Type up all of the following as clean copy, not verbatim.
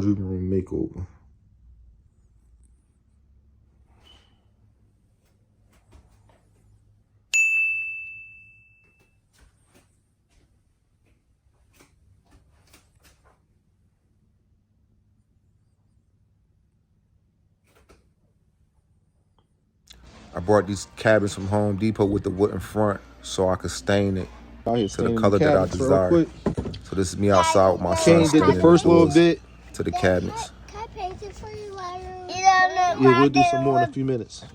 laundry room makeover. I brought these cabinets from Home Depot with the wooden front so I could stain it to the color that I desire. So this is me outside with my son Kane did the staining first little bit to the cabinets. Can I paint it for you later? Yeah, we'll do some more in a few minutes.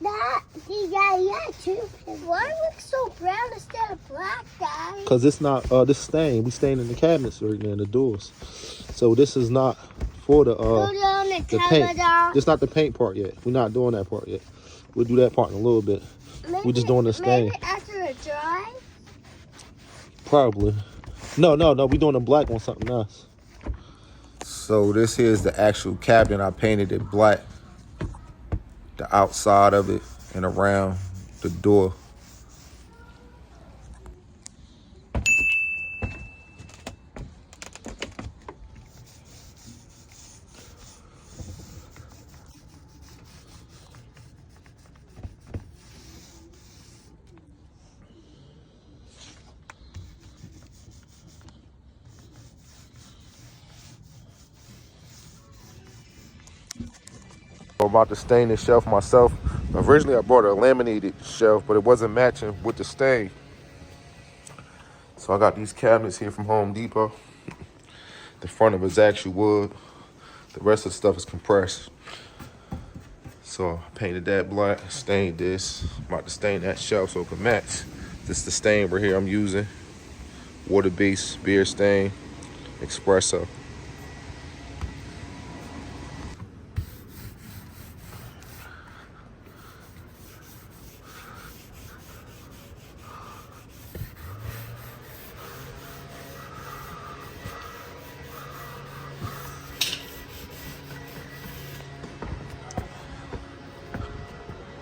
Yeah, too. Why look so brown instead of black, guys? Because it's not this stain. We staining the cabinets right now, the doors. So this is not for the paint. It's not the paint part yet. We're not doing that part yet. We'll do that part in a little bit. We're just doing the stain. Maybe after it dries? Probably. No. We're doing a black on something else. So this here is the actual cabinet. I painted it black. The outside of it and around the door. I'm about to stain this shelf myself. Originally, I bought a laminated shelf, but it wasn't matching with the stain. So I got these cabinets here from Home Depot. The front of it is actual wood. The rest of the stuff is compressed. So I painted that black, stained this. I'm about to stain that shelf so it can match. This is the stain right here I'm using. Water-based beer stain, espresso.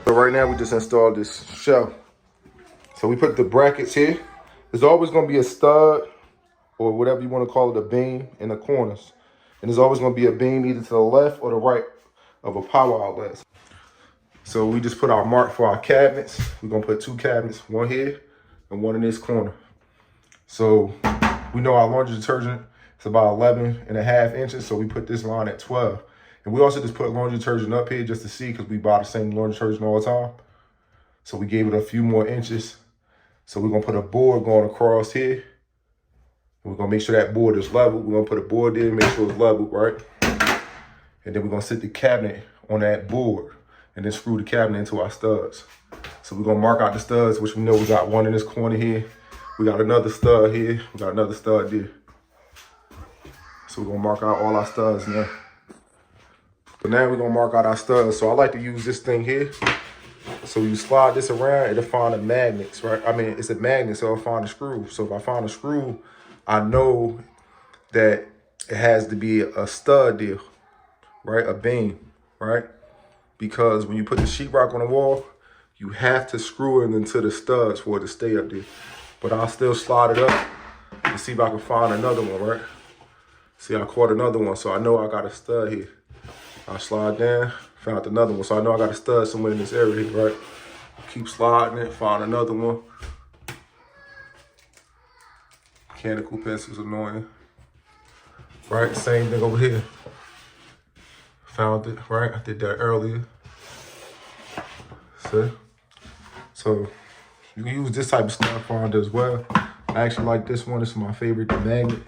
So right now we just installed this shelf. So we put the brackets here. There's always gonna be a stud or whatever you wanna call it, a beam in the corners. And there's always gonna be a beam either to the left or the right of a power outlet. So we just put our mark for our cabinets. We're gonna put 2 cabinets, one here and one in this corner. So we know our laundry detergent is about 11.5 inches. So we put this line at 12. And we also just put laundry detergent up here just to see because we buy the same laundry detergent all the time. So we gave it a few more inches. So we're gonna put a board going across here. We're gonna make sure that board is level. We're gonna put a board there, make sure it's level, right? And then we're gonna sit the cabinet on that board and then screw the cabinet into our studs. So we're gonna mark out the studs, which we know we got one in this corner here. We got another stud here. We got another stud there. So we're gonna mark out all our studs now. But now we're gonna mark out our studs. So I like to use this thing here. So you slide this around, it'll find the magnets, right? I mean, it's a magnet, so it'll find a screw. So if I find a screw, I know that it has to be a stud there, right? A beam, right? Because when you put the sheetrock on the wall, you have to screw it into the studs for it to stay up there. But I'll still slide it up and see if I can find another one, right? See, I caught another one, so I know I got a stud here. I slide down, found another one. So I know I got a stud somewhere in this area, right? Keep sliding it, find another one. Mechanical pencils annoying. Right, same thing over here. Found it, right? I did that earlier. See? So you can use this type of stud finder as well. I actually like this one. This is my favorite, the magnet.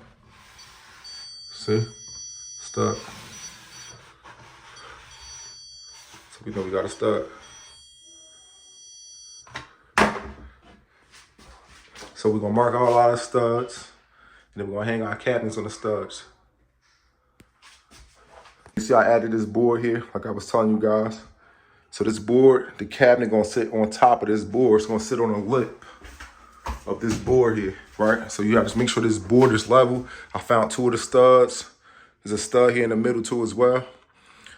See? Stud. We know we got a stud. So we're gonna mark all our studs, and then we're gonna hang our cabinets on the studs. You see I added this board here, like I was telling you guys. So this board, the cabinet gonna sit on top of this board. It's gonna sit on the lip of this board here, right? So you have to make sure this board is level. I found 2 of the studs. There's a stud here in the middle too as well.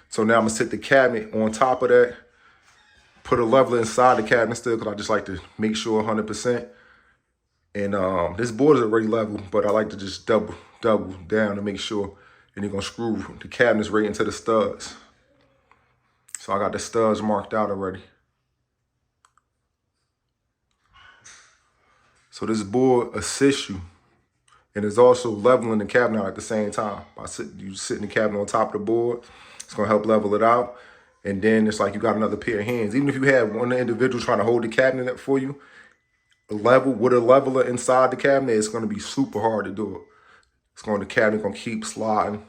So now I'm gonna sit the cabinet on top of that, put a leveler inside the cabinet still, because I just like to make sure 100%. And this board is already level, but I like to just double double down to make sure. And you're gonna screw the cabinets right into the studs. So I got the studs marked out already. So this board assists you, and it's also leveling the cabinet out at the same time. You sitting the cabinet on top of the board, it's gonna help level it out. And then it's like you got another pair of hands. Even if you have one individual trying to hold the cabinet up for you, with a leveler inside the cabinet, it's gonna be super hard to do it. The cabinet gonna keep sliding.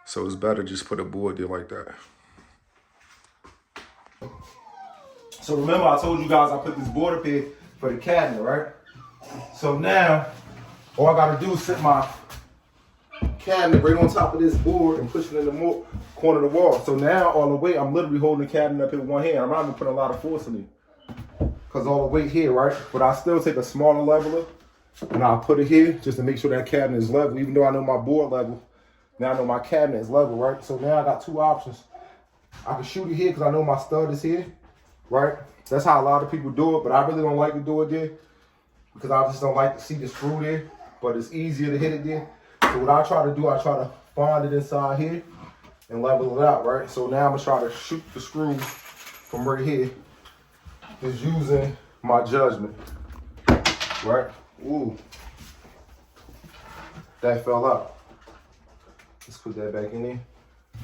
So it's better just put a board there like that. So remember I told you guys I put this board up here for the cabinet, right? So now, all I gotta do is sit my cabinet right on top of this board and push it in the corner of the wall. So now all the weight, I'm literally holding the cabinet up here with one hand. I'm not even putting a lot of force in it, because all the weight here, right? But I still take a smaller leveler and I'll put it here just to make sure that cabinet is level. Even though I know my board level, now I know my cabinet is level, right? So now I got two options. I can shoot it here because I know my stud is here, right? That's how a lot of people do it, but I really don't like to do it there because I just don't like to see the screw there, but it's easier to hit it there. So what I try to do, I try to find it inside here and level it out, right? So now I'm gonna try to shoot the screw from right here, just using my judgment, right? Ooh, that fell out. Let's put that back in there.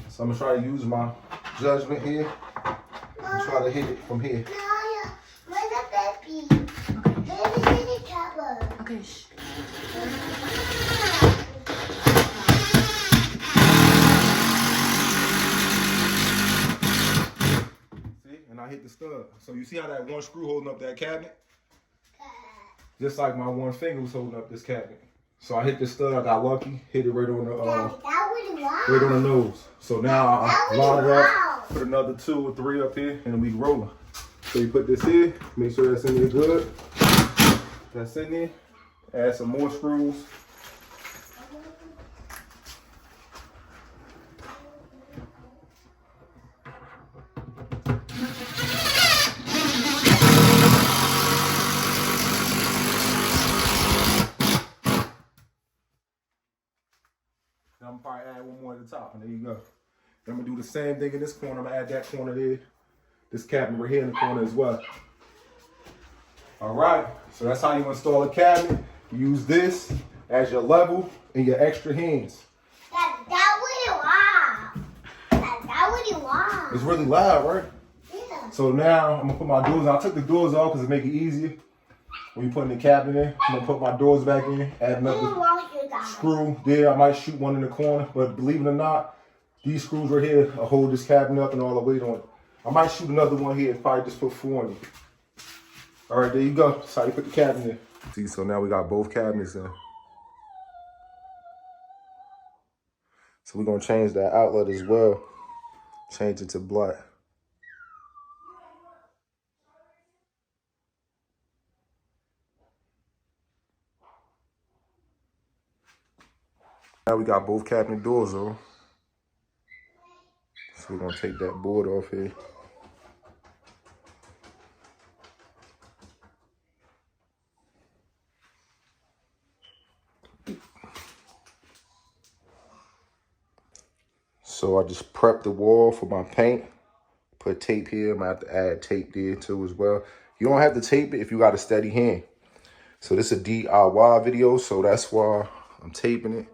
So I'm gonna try to use my judgment here and try to hit it from here. Where's the baby? Baby's in the cupboard. Okay, shh. See, and I hit the stud. So you see how that one screw holding up that cabinet? Just like my one finger was holding up this cabinet. So I hit the stud, I got lucky, hit it right on the right on the nose. So now I line it up, put another 2 or 3 up here, and we rolling. So you put this here, make sure that's in there good. That's in there. Add some more screws. Then I'm gonna probably add one more at the top, and there you go. Then I'm gonna do the same thing in this corner. I'm gonna add that corner there, this cabinet right here in the corner as well. All right, so that's how you install a cabinet. You use this as your level and your extra hands. That what you want. It's really loud, right? Yeah. So now I'm gonna put my doors. I took the doors off because it make it easier. When you put the cabinet in, I'm gonna put my doors back in, add another screw there. I might shoot one in the corner, but believe it or not, these screws right here will hold this cabinet up and all the weight on it. I might shoot another one here and probably just put 4 in it. All right, there you go. That's how you put the cabinet in. See, so now we got both cabinets in. So we're gonna change that outlet as well. Change it to black. Now we got both cabinet doors on. So we're gonna take that board off here. So I just prepped the wall for my paint. Put tape here. I'm gonna have to add tape there too as well. You don't have to tape it if you got a steady hand. So this is a DIY video, so that's why I'm taping it.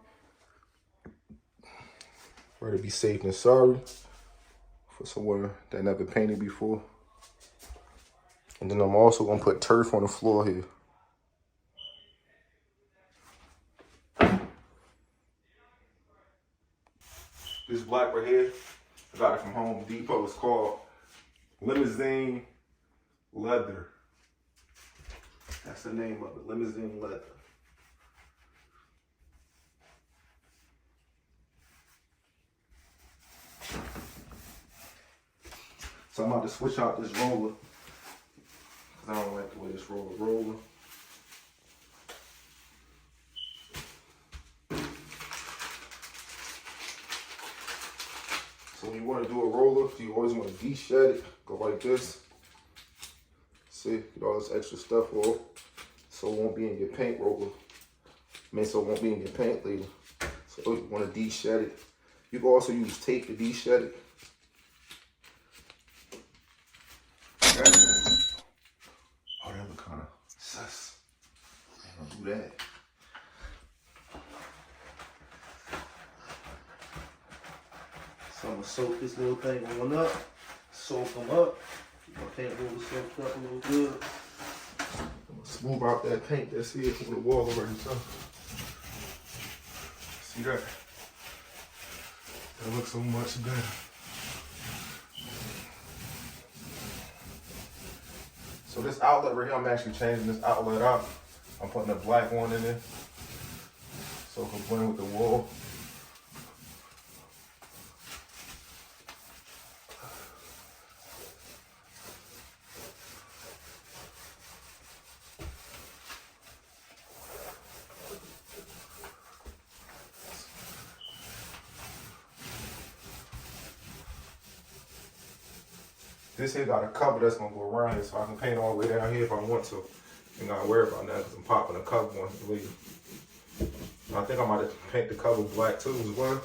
Rather be safe than sorry for someone that never painted before. And then I'm also gonna put turf on the floor here. This black right here, I got it from Home Depot. It's called Limousine Leather. That's the name of it, Limousine Leather. So I'm about to switch out this roller, because I don't like the way this roller rolling. So when you want to do a roller, you always want to de-shed it. Go like this. See, get all this extra stuff off, so it won't be in your paint roller. so it won't be in your paint later. So you want to de-shed it. You can also use tape to de-shed it. Okay. Oh, that look kind of sus. I don't do that. So I'm gonna soak this little thing on up, soak them up. My paint a little soaked up a little good. I'm gonna smooth out that paint that's here from the wall already. So see that? That looks so much better. So this outlet right here, I'm actually changing this outlet out. I'm putting a black one in there so it can blend with the wall. This here got a cover that's gonna go around here, so I can paint all the way down here if I want to. Ain't gotta worry about that because I'm popping the cover one later. I think I might have paint the cover black too as well.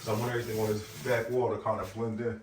So I want everything on this back wall to kind of blend in.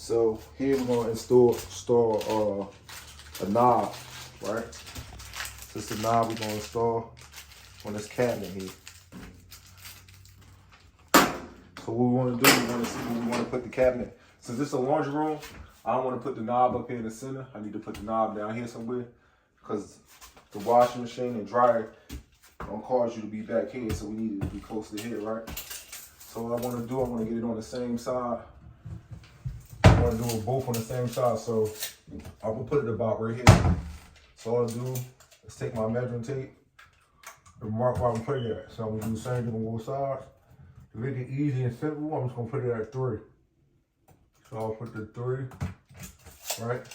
So here we're gonna install a knob, right? So it's the knob we're gonna install on this cabinet here. So what we wanna do, we wanna see where we wanna put the cabinet. Since this is a laundry room, I don't wanna put the knob up here in the center. I need to put the knob down here somewhere because the washing machine and dryer don't cause you to be back here, so we need it to be close to here, right? So what I wanna do, I wanna get it on the same side. I want to do it both on the same side, so I will put it about right here. So all I do is take my measuring tape and mark where I'm putting it at. So I'm going to do the same thing on both sides. To make it easy and simple, I'm just going to put it at 3. So I'll put the 3, right?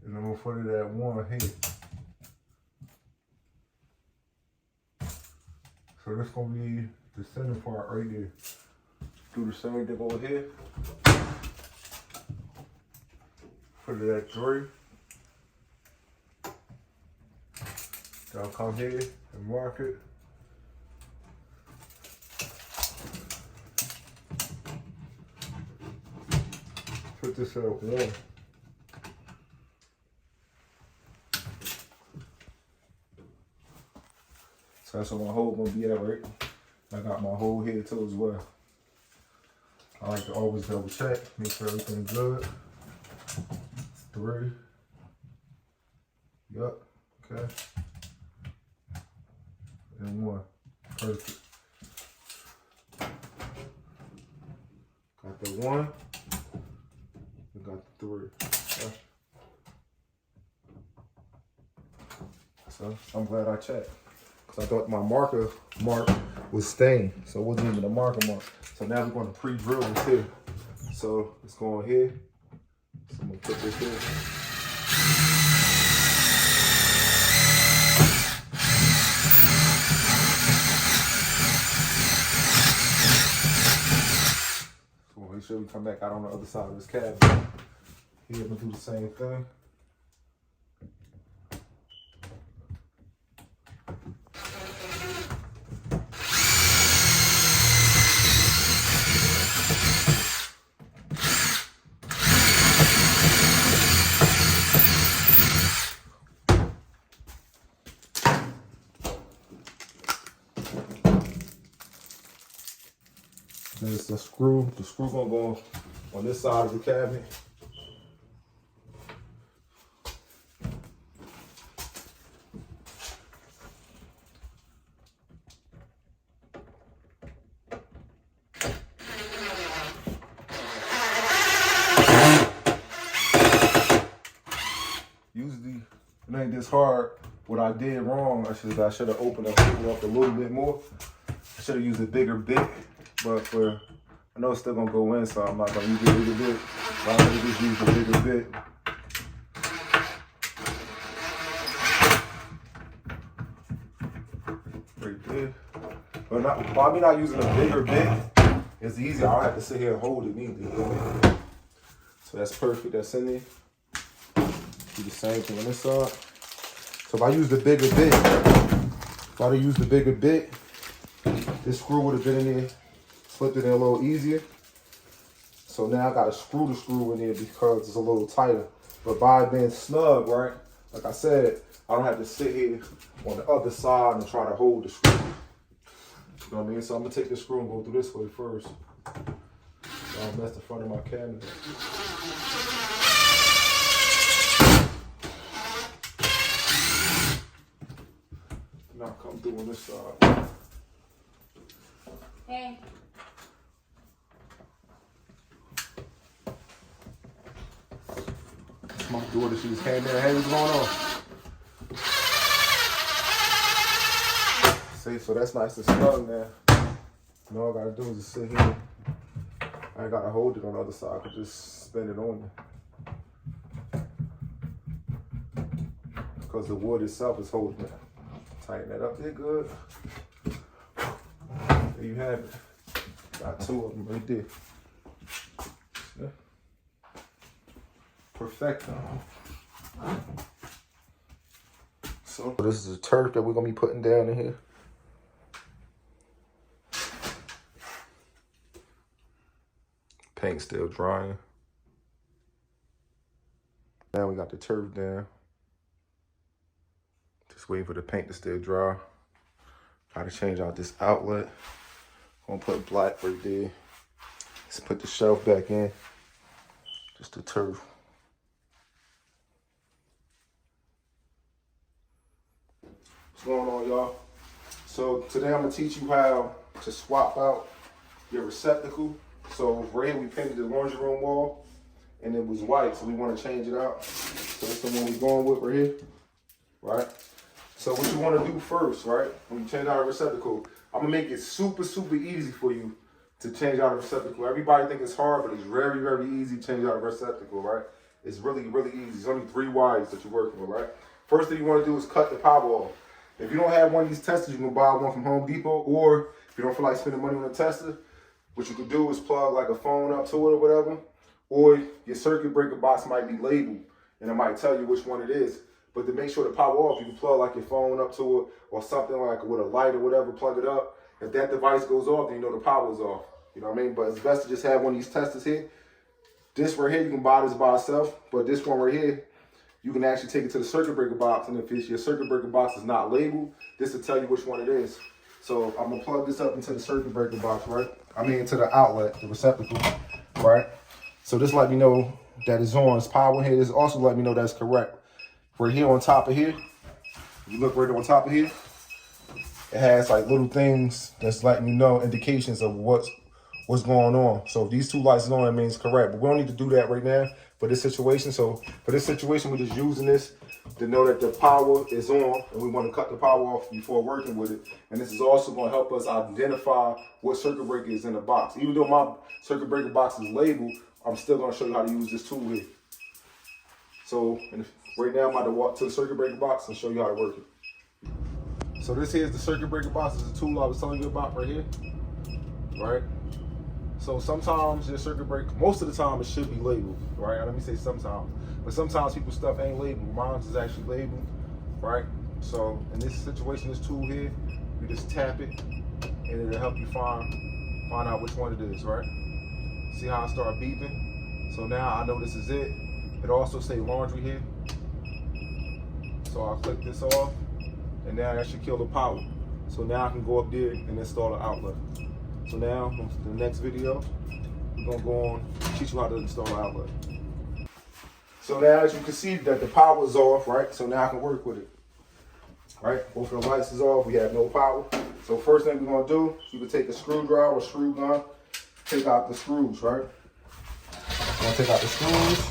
And I'm going to put it at 1 here. So that's going to be the center part right there. Do the same thing over here. Put it at 3. Then I'll come here and mark it. Put this at 1. So that's where my hole gonna be at, right? I got my hole here too as well. I like to always double check, make sure everything's good. 3. Yup, okay. And 1. Perfect. Got the 1. We got the 3. Okay. So I'm glad I checked. Because I thought my marker mark was stained. So it wasn't even a marker mark. So now we're going to pre-drill this here. So let's go on here. So I'm going to put this here. So we'll make sure we come back out on the other side of this cabinet. Here we'll do the same thing. This is a screw. The screw gonna go on this side of the cabinet. Usually it ain't this hard. What I did wrong, I should have opened up a little bit more. I should have used a bigger bit, but I know it's still gonna go in, so I'm not gonna use a bigger bit. But I'm gonna just use a bigger bit. Right there. But by me not using a bigger bit, it's easier. I don't have to sit here and hold it either. So that's perfect. That's in there. Do the same thing on this side. So if I use the bigger bit, this screw would have been in there, slipped it in a little easier. So now I got to screw the screw in there because it's a little tighter. But by being snug, right, like I said, I don't have to sit here on the other side and try to hold the screw. You know what I mean? So I'm going to take the screw and go through this way first. So I'll mess the front of my cabinet. Now come through on this side. Hey. My daughter, she just came in. Hey, what's going on? See, so that's nice and snug now. And all I gotta do is just sit here. I ain't gotta hold it on the other side. I can just spin it on there. Because the wood itself is holding it. Tighten that up there good. There you have it. Got two of them right there. Yeah. Perfecto. So this is the turf that we're gonna be putting down in here. Paint still drying. Now we got the turf down. Just waiting for the paint to still dry. Gotta change out this outlet. Gonna put black right there. Let's put the shelf back in. Just the turf. What's going on, y'all? So today I'm gonna teach you how to swap out your receptacle. So right here we painted the laundry room wall and it was white, so we want to change it out. So that's the one we're going with right here, right? So what you want to do first, right? When you change out a receptacle, I'm gonna make it super, super easy for you to change out a receptacle. Everybody think it's hard, but it's very, very easy to change out a receptacle, right? It's really, really easy. There's only 3 wires that you're working with, right? First thing you want to do is cut the power off. If you don't have one of these testers, you can buy one from Home Depot, or if you don't feel like spending money on a tester, what you could do is plug like a phone up to it or whatever, or your circuit breaker box might be labeled and it might tell you which one it is. But to make sure the power off, you can plug like your phone up to it or something like with a light or whatever, plug it up. If that device goes off, then you know the power's off. You know what I mean? But it's best to just have one of these testers here. This right here, you can buy this by itself, but this one right here, you can actually take it to the circuit breaker box, and if your circuit breaker box is not labeled, this will tell you which one it is. So I'm gonna plug this up into the circuit breaker box, right? I mean into the outlet, the receptacle, right? So this let me know that it's on, it's power here. This also let me know that's correct. Right here on top of here, you look right on top of here, it has like little things that's letting you know indications of what's going on. So if these 2 lights are on, that means correct. But we don't need to do that right now for this situation. So for this situation, we're just using this to know that the power is on, and we want to cut the power off before working with it. And this is also going to help us identify what circuit breaker is in the box. Even though my circuit breaker box is labeled, I'm still going to show you how to use this tool here. So right now I'm about to walk to the circuit breaker box and show you how to work it. So this here is the circuit breaker box. This is the tool I was telling you about right here, right? So sometimes your circuit breaker, most of the time it should be labeled, right? Let me say sometimes. But sometimes people's stuff ain't labeled. Mine's is actually labeled, right? So in this situation, this tool here, you just tap it and it'll help you find out which one it is, right? See how I start beeping? So now I know this is it. It also say laundry here. So I'll click this off and now that should kill the power. So now I can go up there and install the outlet. So now, in the next video, we're gonna go on, teach you how to install an outlet. So now, as you can see that the power is off, right? So now I can work with it, right? Both of the lights is off, we have no power. So first thing we're gonna do, you can take a screwdriver or screw gun, take out the screws, right? I'm gonna take out the screws.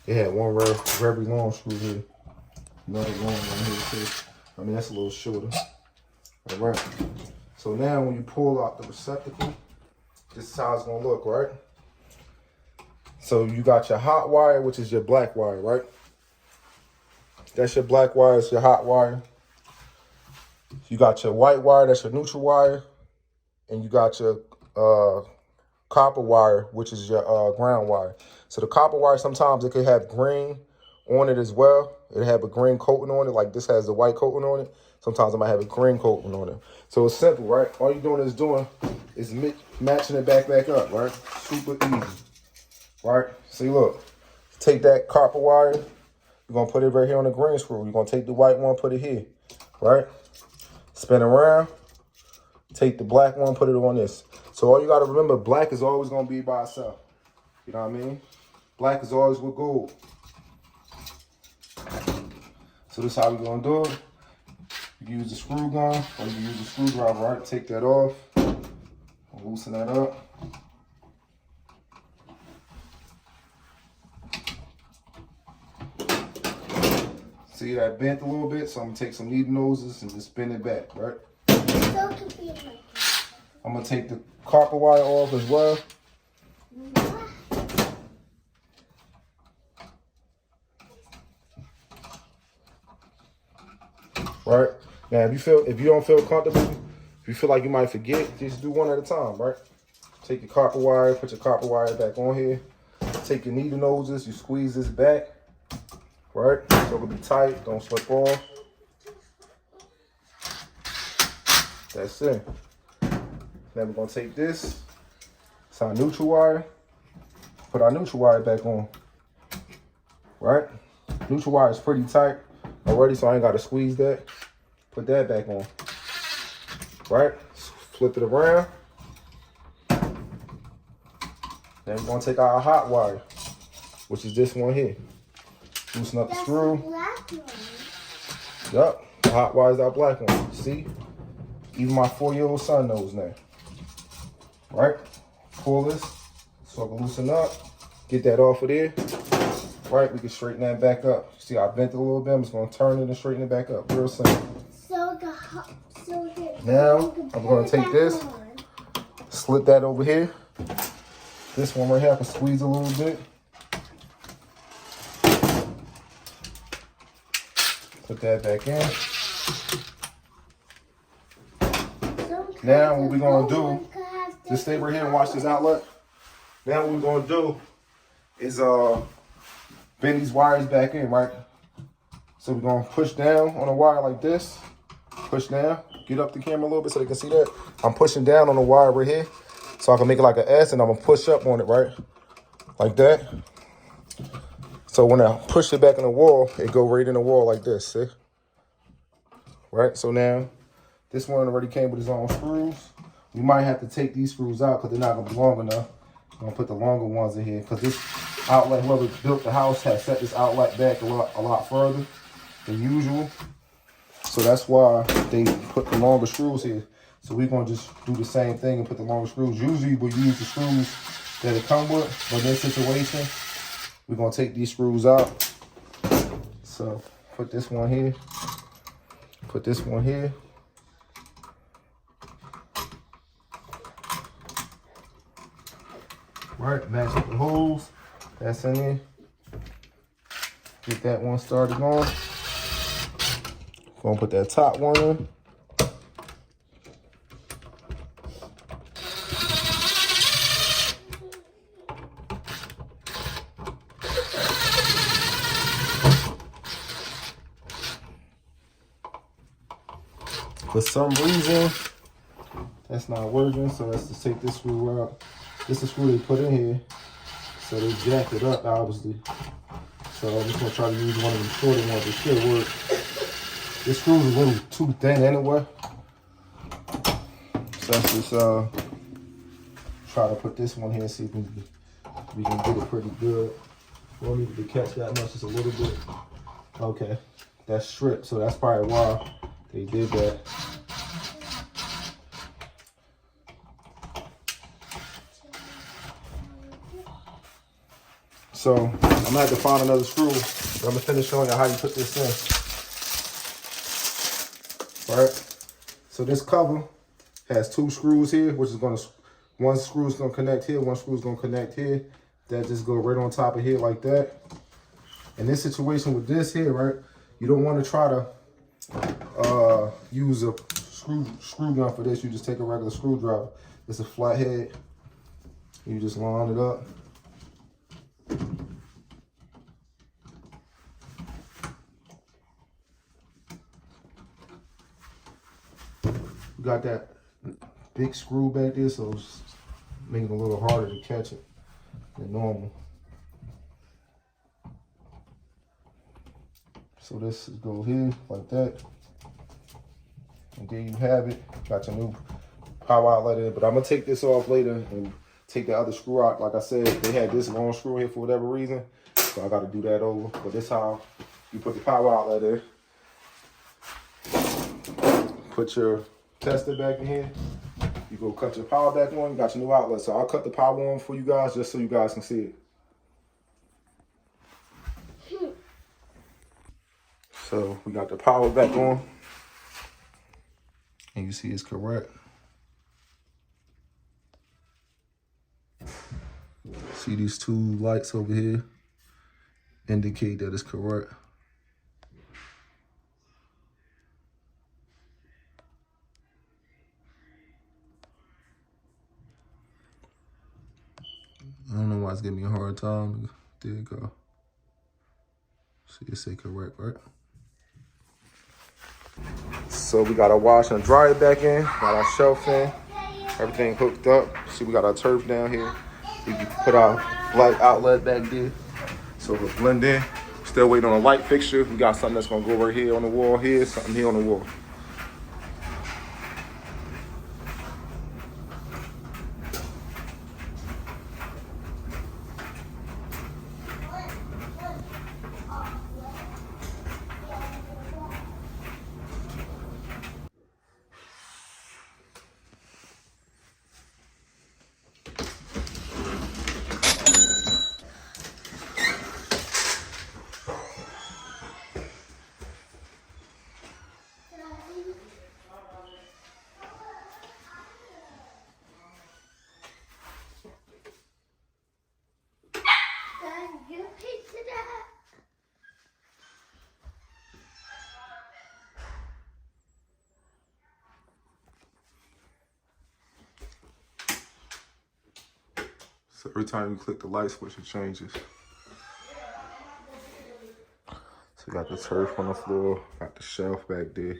They had one very long screw here. Another long one here too. I mean, that's a little shorter. All right. So now when you pull out the receptacle, this is how it's gonna look, right? So you got your hot wire, which is your black wire, right? That's your black wire, it's your hot wire. You got your white wire, that's your neutral wire. And you got your copper wire, which is your ground wire. So the copper wire, sometimes it could have green on it as well. It have a green coating on it, like this has the white coating on it. Sometimes it might have a green coating on it. So it's simple, right? All you're doing is matching it back up, right? Super easy, right? See, look, take that copper wire, you're gonna put it right here on the green screw. You're gonna take the white one, put it here, right? Spin around, take the black one, put it on this. So all you gotta remember, black is always gonna be by itself. You know what I mean? Black is always with gold. So this is how we're gonna do it. You can use the screw gun or you can use the screwdriver, right? Take that off, loosen that up. See that bent a little bit, so I'm gonna take some needle noses and just spin it back, right? I'm gonna take the copper wire off as well. Right? Now, if you don't feel comfortable, if you feel like you might forget, just do one at a time, right? Take your copper wire, put your copper wire back on here. Take your needle noses, you squeeze this back, right? So it'll be tight, don't slip off. That's it. Then we're gonna take this, it's our neutral wire, put our neutral wire back on, right? Neutral wire is pretty tight already, so I ain't gotta squeeze that. Put that back on, right? Flip it around. Then we're gonna take our hot wire, which is this one here. Loosen up the screw. The black one. Yup, the hot wire is our black one. See? Even my 4-year-old son knows now. Right? Pull this so I can loosen up. Get that off of there. Right? We can straighten that back up. See, I bent it a little bit. I'm just gonna turn it and straighten it back up. Real simple. Now I'm gonna take this, slip that over here. This one right here, I can squeeze a little bit. Put that back in. Now what we're gonna do, just stay right here and watch this outlet. Now what we're gonna do is bend these wires back in, right? So we're gonna push down on a wire like this. Push down, get up the camera a little bit so they can see that. I'm pushing down on the wire right here so I can make it like an S, and I'm gonna push up on it, right? Like that. So when I push it back in the wall, it go right in the wall like this, see? Right, so now this one already came with its own screws. We might have to take these screws out because they're not gonna be long enough. I'm gonna put the longer ones in here because this outlet, whoever built the house, has set this outlet back a lot further than usual. So that's why they put the longer screws here. So we're gonna just do the same thing and put the longer screws. Usually we use the screws that it come with, but in this situation, we're gonna take these screws out. So put this one here, put this one here. Right, match up the holes. That's in there. Get that one started on. Gonna put that top one in. For some reason, That's not working, so let's just take this screw out. This is the screw they put in here. So they jacked it up, obviously. So I'm just gonna try to use one of the shorter ones. It should work. This screw's a little too thin anyway. So let's just try to put this one here and see if we can get it pretty good. We don't need to catch that much, just a little bit. Okay, that's stripped, so that's probably why they did that. So I'm gonna have to find another screw, but I'm gonna finish showing you how you put this in. All right, so this cover has 2 screws here, which is gonna, one screw is gonna connect here, one screw is gonna connect here. That just go right on top of here like that. In this situation with this here, right, you don't want to try to use a screw gun for this. You just take a regular screwdriver. It's a flathead. You just line it up. We got that big screw back there, so it's making it a little harder to catch it than normal. So this go here like that, and there you have it. Got your new power outlet in, but I'm gonna take this off later and take the other screw out. Like I said, they had this long screw here for whatever reason, so I got to do that over. But this how you put the power outlet in. Put your tester back in here. You go cut your power back on. You got your new outlet. So I'll cut the power on for you guys just so you guys can see it. So we got the power back on, and you see it's correct. See these 2 lights over here indicate that it's correct. I don't know why it's giving me a hard time. There you go. See, it say correct, right? So we got our wash and dryer back in, got our shelf in, everything hooked up. See, we got our turf down here. We can put our light outlet back there so it'll blend in. Still waiting on a light fixture. We got something that's gonna go right here on the wall here, something here on the wall. So every time you click the light switch, it changes. So we got the turf on the floor, got the shelf back there.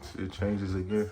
See, it changes again.